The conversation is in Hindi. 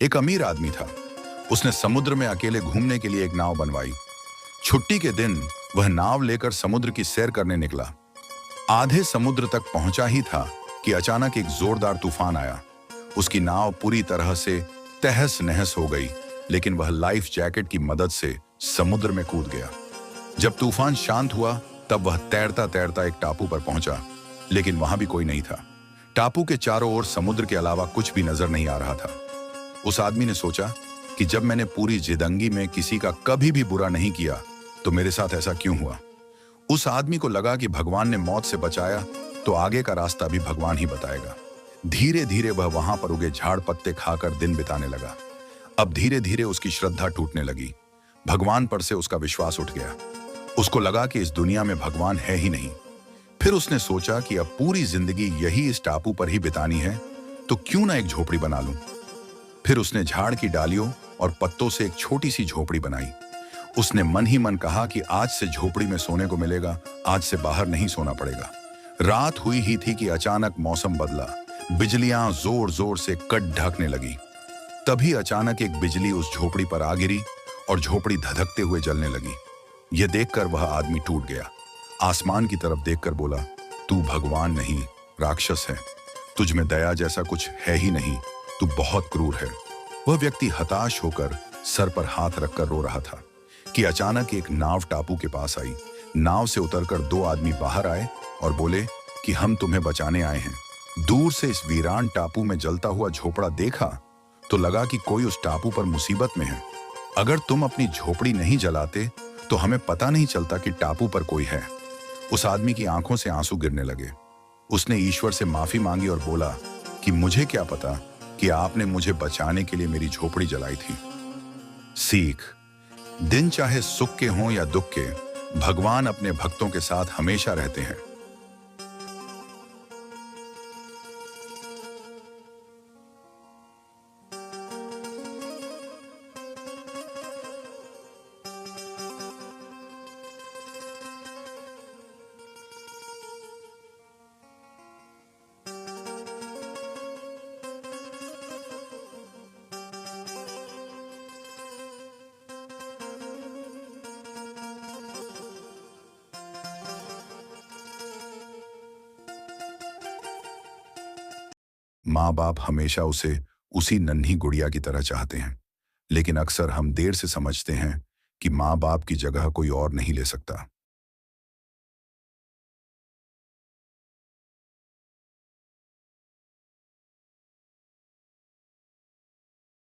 एक अमीर आदमी था। उसने समुद्र में अकेले घूमने के लिए एक नाव बनवाई। छुट्टी के दिन वह नाव लेकर समुद्र की सैर करने निकला। आधे समुद्र तक पहुंचा ही था कि अचानक एक जोरदार तूफान आया। उसकी नाव पूरी तरह से तहस नहस हो गई, लेकिन वह लाइफ जैकेट की मदद से समुद्र में कूद गया। जब तूफान शांत हुआ तब वह तैरता तैरता एक टापू पर पहुंचा, लेकिन वहां भी कोई नहीं था। टापू के चारों ओर समुद्र के अलावा कुछ भी नजर नहीं आ रहा था। उस आदमी ने सोचा कि जब मैंने पूरी जिंदगी में किसी का कभी भी बुरा नहीं किया तो मेरे साथ ऐसा क्यों हुआ। उस आदमी को लगा कि भगवान ने मौत से बचाया तो आगे का रास्ता भी भगवान ही बताएगा। धीरे धीरे वह वहां पर उगे झाड़ पत्ते खाकर दिन बिताने लगा। अब धीरे धीरे उसकी श्रद्धा टूटने लगी। भगवान पर से उसका विश्वास उठ गया। उसको लगा कि इस दुनिया में भगवान है ही नहीं। फिर उसने सोचा कि अब पूरी जिंदगी यही इस टापू पर ही बितानी है, तो क्यों ना एक झोपड़ी बना लूं। फिर उसने झाड़ की डालियों और पत्तों से एक छोटी सी झोपड़ी बनाई। उसने मन ही मन कहा कि आज से झोपड़ी में सोने को मिलेगा, आज से बाहर नहीं सोना पड़ेगा। रात हुई ही थी कि अचानक मौसम बदला। बिजलियां जोर जोर से कट ढकने लगी। तभी अचानक एक बिजली उस झोपड़ी पर आ गिरी और झोपड़ी धधकते हुए जलने लगी। यह देखकर वह आदमी टूट गया। आसमान की तरफ देखकर बोला, तू भगवान नहीं, राक्षस है। तुझ में दया जैसा कुछ है ही नहीं, तू बहुत क्रूर है। वह व्यक्ति हताश होकर सर पर हाथ रखकर रो रहा था कि अचानक एक नाव टापू के पास आई। नाव से उतरकर दो आदमी बाहर आए और बोले कि हम तुम्हें बचाने आए हैं। दूर से इस वीरान टापू में जलता हुआ झोपड़ा देखा तो लगा कि कोई उस टापू पर मुसीबत में है। अगर तुम अपनी झोपड़ी नहीं जलाते तो हमें पता नहीं चलता कि टापू पर कोई है। उस आदमी की आंखों से आंसू गिरने लगे। उसने ईश्वर से माफी मांगी और बोला कि मुझे क्या पता कि आपने मुझे बचाने के लिए मेरी झोपड़ी जलाई थी। सीख: दिन चाहे सुख के हों या दुख के, भगवान अपने भक्तों के साथ हमेशा रहते हैं। माँ बाप हमेशा उसे उसी नन्ही गुड़िया की तरह चाहते हैं, लेकिन अक्सर हम देर से समझते हैं कि माँ बाप की जगह कोई और नहीं ले सकता।